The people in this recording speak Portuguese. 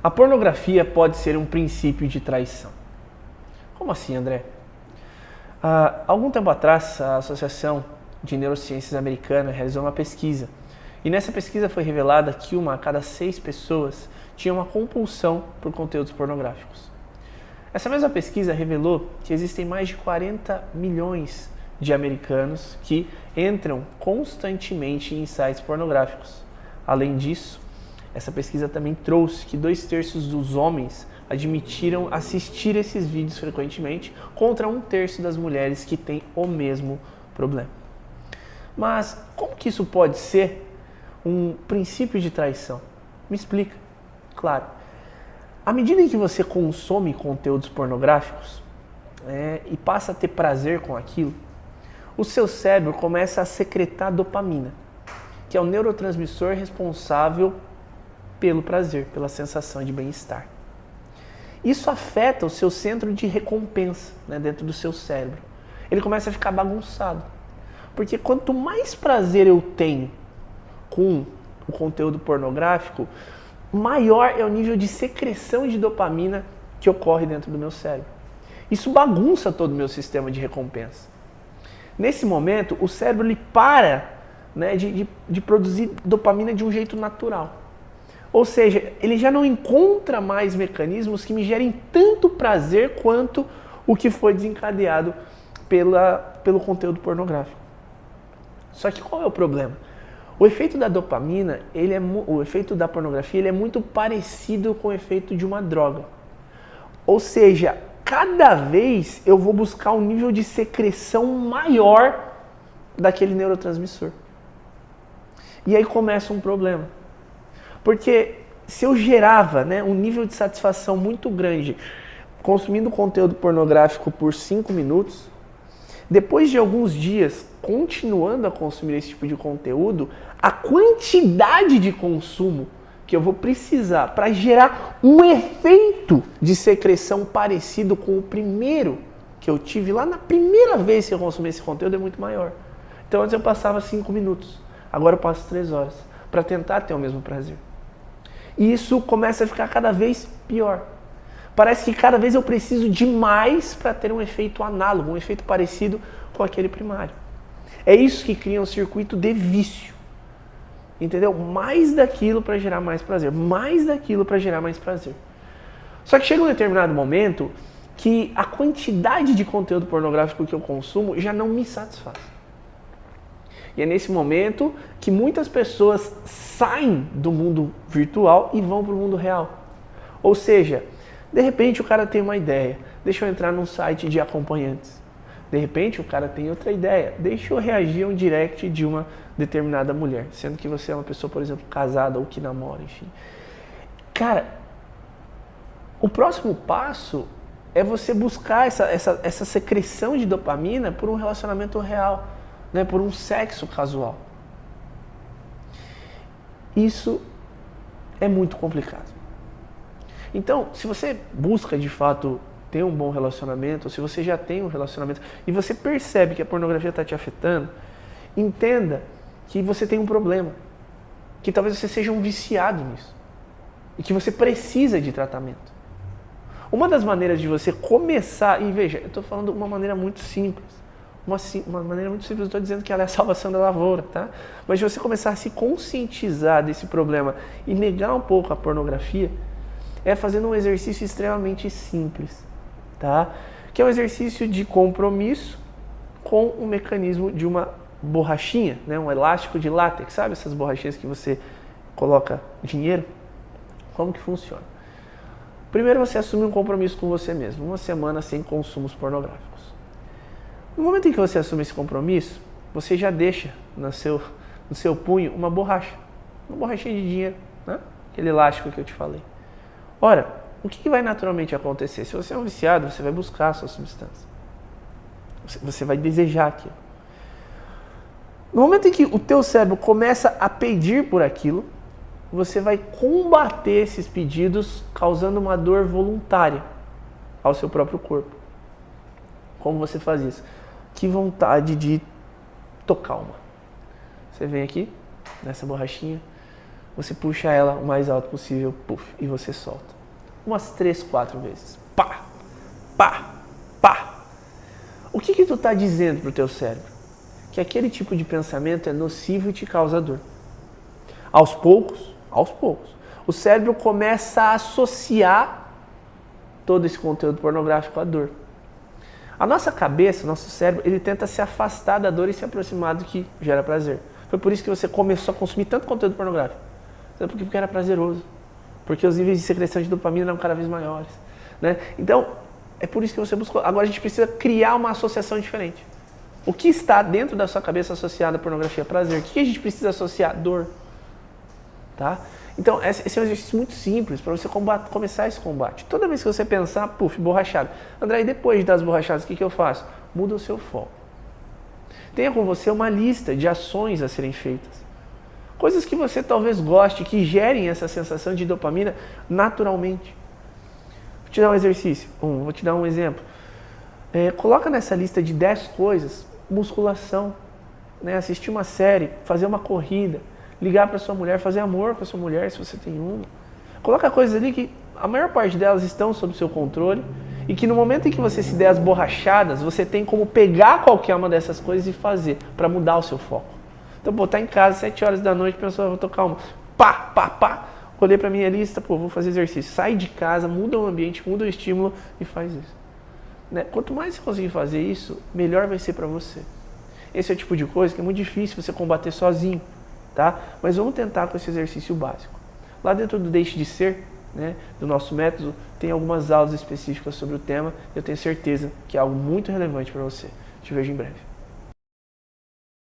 A pornografia pode ser um princípio de traição. Como assim, André? Algum tempo atrás, a Associação de Neurociências Americana realizou uma pesquisa. E nessa pesquisa foi revelada que 1 a cada 6 pessoas tinha uma compulsão por conteúdos pornográficos. Essa mesma pesquisa revelou que existem mais de 40 milhões de americanos que entram constantemente em sites pornográficos. Além disso, essa pesquisa também trouxe que 2/3 dos homens admitiram assistir esses vídeos frequentemente, contra 1/3 das mulheres que têm o mesmo problema. Mas como que isso pode ser um princípio de traição? Me explica. Claro, à medida em que você consome conteúdos pornográficos e passa a ter prazer com aquilo, o seu cérebro começa a secretar dopamina, que é o neurotransmissor responsável pelo prazer, pela sensação de bem-estar. Isso afeta o seu centro de recompensa, dentro do seu cérebro. Ele começa a ficar bagunçado. Porque quanto mais prazer eu tenho com o conteúdo pornográfico, maior é o nível de secreção de dopamina que ocorre dentro do meu cérebro. Isso bagunça todo o meu sistema de recompensa. Nesse momento, o cérebro ele para de produzir dopamina de um jeito natural. Ou seja, ele já não encontra mais mecanismos que me gerem tanto prazer quanto o que foi desencadeado pelo conteúdo pornográfico. Só que qual é o problema? O efeito da dopamina, o efeito da pornografia, ele é muito parecido com o efeito de uma droga. Ou seja, cada vez eu vou buscar um nível de secreção maior daquele neurotransmissor. E aí começa um problema. Porque se eu gerava um nível de satisfação muito grande consumindo conteúdo pornográfico por 5 minutos, depois de alguns dias continuando a consumir esse tipo de conteúdo, a quantidade de consumo que eu vou precisar para gerar um efeito de secreção parecido com o primeiro que eu tive lá na primeira vez que eu consumi esse conteúdo é muito maior. Então antes eu passava 5 minutos, agora eu passo 3 horas para tentar ter o mesmo prazer. E isso começa a ficar cada vez pior. Parece que cada vez eu preciso de mais para ter um efeito análogo, um efeito parecido com aquele primário. É isso que cria um circuito de vício. Entendeu? Mais daquilo para gerar mais prazer, mais daquilo para gerar mais prazer. Só que chega um determinado momento que a quantidade de conteúdo pornográfico que eu consumo já não me satisfaz. E é nesse momento que muitas pessoas saem do mundo virtual e vão para o mundo real. Ou seja, de repente o cara tem uma ideia, deixa eu entrar num site de acompanhantes. De repente o cara tem outra ideia, deixa eu reagir a um direct de uma determinada mulher, sendo que você é uma pessoa, por exemplo, casada ou que namora, enfim. Cara, o próximo passo é você buscar essa secreção de dopamina por um relacionamento real. Por um sexo casual. Isso é muito complicado. Então, se você busca de fato ter um bom relacionamento, ou se você já tem um relacionamento e você percebe que a pornografia está te afetando, entenda que você tem um problema. Que talvez você seja um viciado nisso. E que você precisa de tratamento. Uma das maneiras de você começar, e veja, eu estou falando de uma maneira muito simples. Uma maneira muito simples, eu estou dizendo que ela é a salvação da lavoura, tá? Mas de você começar a se conscientizar desse problema e negar um pouco a pornografia, é fazendo um exercício extremamente simples, tá? Que é um exercício de compromisso com um mecanismo de uma borrachinha, um elástico de látex, sabe? Essas borrachinhas que você coloca dinheiro. Como que funciona? Primeiro você assume um compromisso com você mesmo, 1 semana sem consumos pornográficos. No momento em que você assume esse compromisso, você já deixa no seu punho uma borrachinha de dinheiro, aquele elástico que eu te falei. Ora, o que vai naturalmente acontecer? Se você é um viciado, você vai buscar a sua substância. Você vai desejar aquilo. No momento em que o teu cérebro começa a pedir por aquilo, você vai combater esses pedidos causando uma dor voluntária ao seu próprio corpo. Como você faz isso? Que vontade de tocar uma. Você vem aqui, nessa borrachinha, você puxa ela o mais alto possível, puff, e você solta. Umas 3, 4 vezes. Pá, pá, pá. O que tu tá dizendo pro teu cérebro? Que aquele tipo de pensamento é nocivo e te causa dor. Aos poucos, o cérebro começa a associar todo esse conteúdo pornográfico à dor. A nossa cabeça, nosso cérebro, ele tenta se afastar da dor e se aproximar do que gera prazer. Foi por isso que você começou a consumir tanto conteúdo pornográfico. Porque era prazeroso. Porque os níveis de secreção de dopamina eram cada vez maiores. Né? Então, é por isso que você buscou. Agora a gente precisa criar uma associação diferente. O que está dentro da sua cabeça associado à pornografia? Prazer. O que a gente precisa associar? Dor. Tá? Então, esse é um exercício muito simples para você começar esse combate. Toda vez que você pensar, puf, borrachado. André, e depois das borrachadas, o que eu faço? Muda o seu foco. Tenha com você uma lista de ações a serem feitas. Coisas que você talvez goste, que gerem essa sensação de dopamina naturalmente. Vou te dar um exercício, vou te dar um exemplo. Coloca nessa lista de 10 coisas, musculação, né? Assistir uma série, fazer uma corrida, ligar para sua mulher, fazer amor com a sua mulher, se você tem uma. Coloca coisas ali que a maior parte delas estão sob seu controle e que no momento em que você se der as borrachadas, você tem como pegar qualquer uma dessas coisas e fazer, para mudar o seu foco. Então, tá em casa, 7 horas da noite, pensou, vou tocar uma, pá, pá, pá, olhei pra minha lista, vou fazer exercício. Sai de casa, muda o ambiente, muda o estímulo e faz isso. Né? Quanto mais você conseguir fazer isso, melhor vai ser pra você. Esse é o tipo de coisa que é muito difícil você combater sozinho, tá? Mas vamos tentar com esse exercício básico. Lá dentro do Deixe de Ser, né, do nosso método, tem algumas aulas específicas sobre o tema. Eu tenho certeza que é algo muito relevante para você. Te vejo em breve.